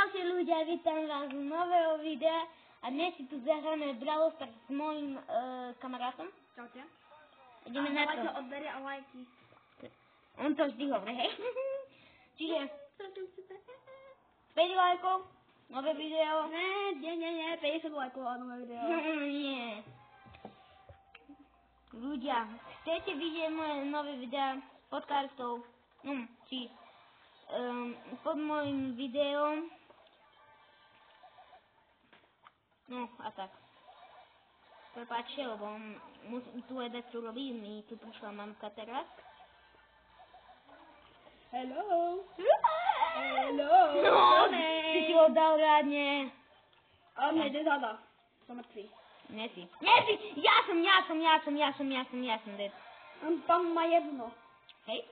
Čaute ľudia, vítam vás z nového videa a dnes si tu zahráme Brawl Stars s mojím kamarátom. Čaute. Ideme na to. A odberie a lajky. On to vždy hovorí, hej. Čiže 5 lajkov, nové video. Nie, 50 lajkov a nové video. Nie. Ľudia, chcete vidieť moje nové videa s podcastov, či pod môjim videom. No a tak. Prepáčte, lebo musím tu aj dať, čo robím. Mi tu prišla mamka teraz. Hello. No, ty si ho dal rádne. A mne ide zada. Som mŕtvý. Nie si. Ja som dead. Tam má jedno. Hej?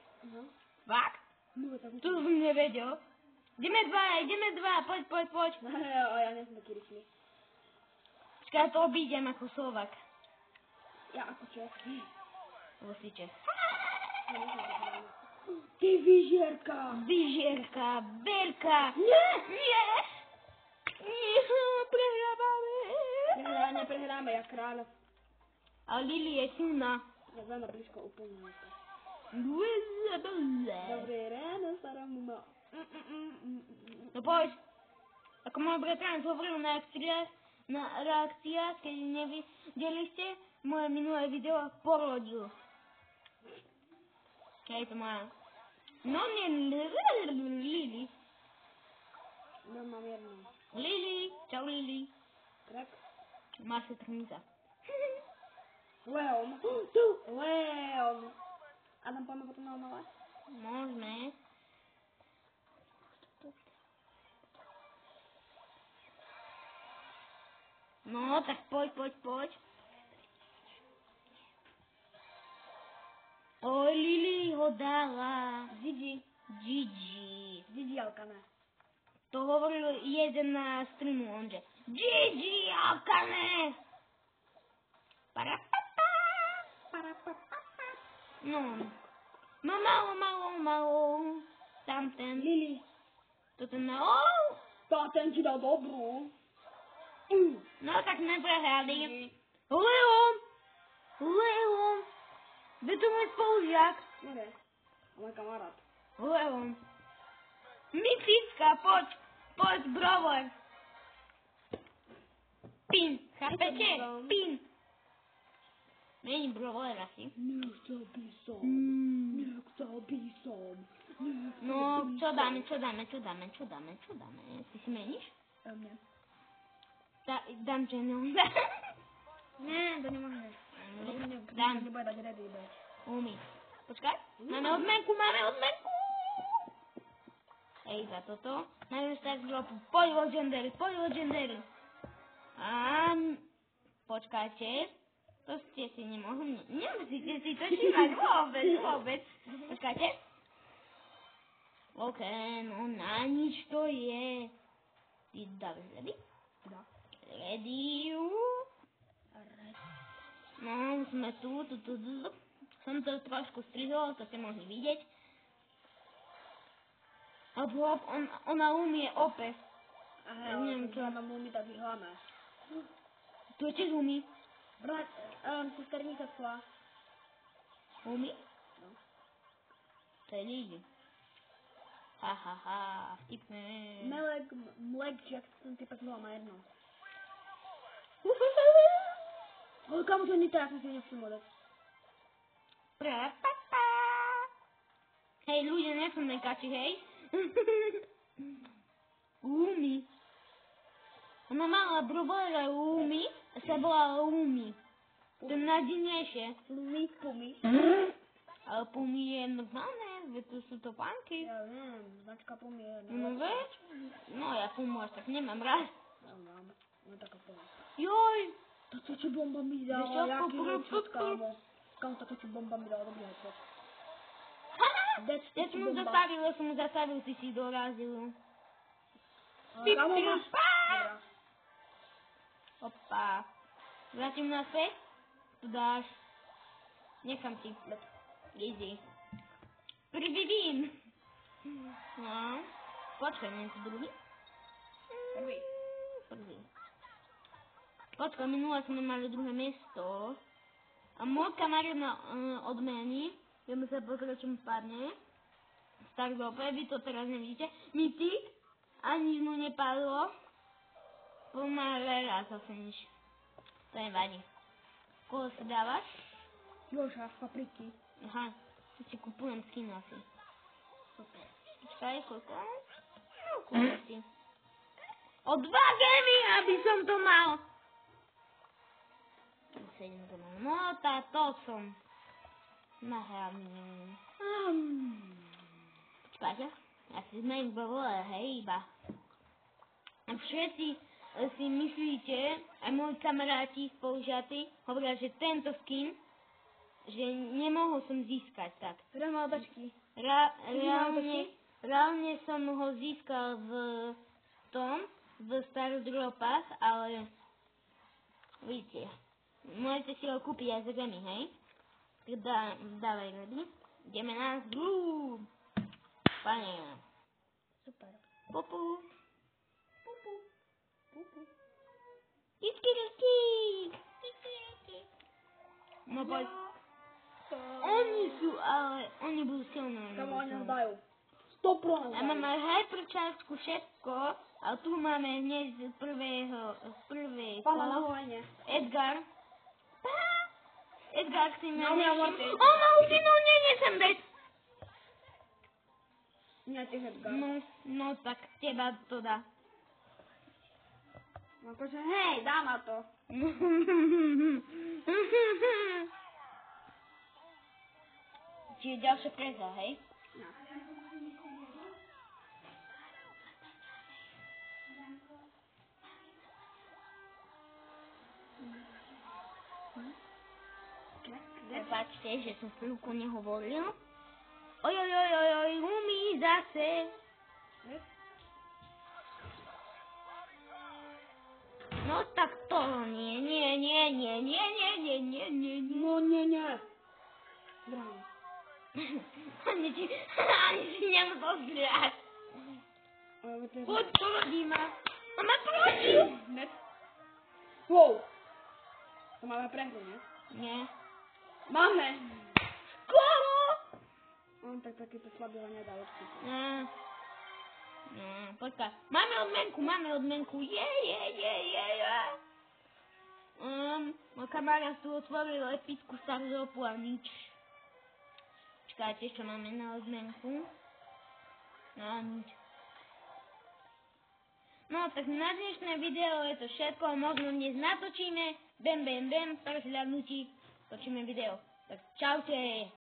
Fakt? No, tak Tu som nevedel. Ideme dva, poď. Ja nie som taký rýchly. Počkaj, to obídem ako Slovak. Ja ako Čech. Lebo si Čech. Ty vyžierka. Berka. Nie, prehrávame. Neprehráme, ja kráľ. A Lili je silná. Ja veľmi blízko úplne. Dobré. Dobré ráno, stará mama. No poď. Ako môj bratranec hovoril na reakciách, keď nevideli ste moje minulé video, porodil. Hej, to má. No nie, Lili. No, mám jedno. Lili, čau Lili. Tak. Má sestrnica. Leon. A tam poďme potom naonovať? Môžeme. No, tak poď. Oj, Lili ho dala. Gigi. Gigi Alkane. To hovoril jeden na streamu, onže. Gigi Alkane. Parapapa. No. Malo. Tamten. Lili. To ten Tá, ten ti dal dobrú. No tak neprehrali. Leon. Vy to môj spolužiak. Nie, môj kamarát. Leon. Mytická, poď, brovor. Pin, chápete? Pin. Není brovor asi. Nechcel by som. No, čo dáme? Ty si meníš? Nie. Dám Jenny. Nie, to nemôžeš. Dám. Nebude dať ready, beď. Umí. Počkaj. Máme odmenku. Hej, za toto. Máme stať dropu. Poď legendary. Počkajte. To ste si nemohli. Nemusíte si to čítať vôbec. Počkajte. OK, no na nič to je. Ty dávaš ready? Da. Ready. No, sme tu. Som to trošku strihol, to ste mohli vidieť. Hop, ona umie ope. Aha, neviem čo. Ona umí tak vyhláme. To tiež umí. Brat, sesternica tvá. Umí? No. To je Lili. Ha, vtipné. Mlek, jak ten typek má jedno. Ale kam to nie tak, ja som si nechcem odať. Hej, ľudia, nechcem nekači, hej. Umi. Ona mala brovora Umi a sa volala Umi. To je najdinnejšie. Pumi. Ale Pumi je normálne, veď tu sú to panky. Ja viem, značka Pumi je. No veď? No ja Pumu až tak nemám rád. Ja mám. No taká Pumi. Joj! Táto čo bomba mi dala, jaký headshot, kámo. Kámo, táto čo bomba mi dala, dobrý headshot. Ja som mu zastavil, ty si dorazil. Kámo, máš... Dobrá. Opa. Vrátim naspäť. Tu dáš. Nechám ti. Easy. Prvý vím. No. Počkaj, nie je to druhý? Prvý. Prvý. Počkaj, minule sme mali druhé miesto. A môj kamarát ma odmení. Ideme sa pozrieť, čo mu padne. Tak dobre, vy to teraz nevidíte. Mytik. Ani mu nepadlo. Pomále raz zase nič. To nevadí. Koho si dávaš? Joža, papriky. Aha, tu si kupujem skin asi. Super. Počkaj, koľko? No, kúpim si. O 2 gemy, aby som to mal. 7 gemov. No, táto som nahravný. Počkajte, ja si zmením bavole, hej, iba. A všetci si myslíte, aj moji kamaráti spolužiaci, hovoria, že tento skin, že nemohol som získať tak. Remodačky. Reálne som ho získal v Stardropách, ale vidíte, môžete si ho kúpiť aj za gemy, hej? Tak dávaj ready. Ideme na zlú. Pane. Super. Pupu. Pupu. Pupu. Iskiriki. No poď. Oni sú, ale oni budú silné. Kam oni nám dajú? 100% A máme hyperčárku všetko, a tu máme hneď z prvej Pána na hovajne. Edgar. Edgar si ma No, nevšimol. On ma ufinul, nie sem dať. Nie, ty Edgar. No tak teba to dá. No akože, hej, dá ma to. Čiže ďalšia preza, hej? No. Prepáčte, že som chvíľku nehovoril. Ojojojojoj, umí zase. No tak to nie. No nie. Bravo. Ani si nemusel zgrať. Poď, porodí ma. Máme proti. Hned. Wow. To máme prehru, ne? Nie. Máme. Skoro. On tak takýto slabý ho nedá určite. Počkaj. Máme odmenku. Je. Môj kamarát tu otvoril epickú Stardropu a nič. Počkajte, čo máme na odmenku. No nič. No tak na dnešné video je to všetko. Možno dnes natočíme. Bam, prehľadnutí. Točíme video. Tak čaute.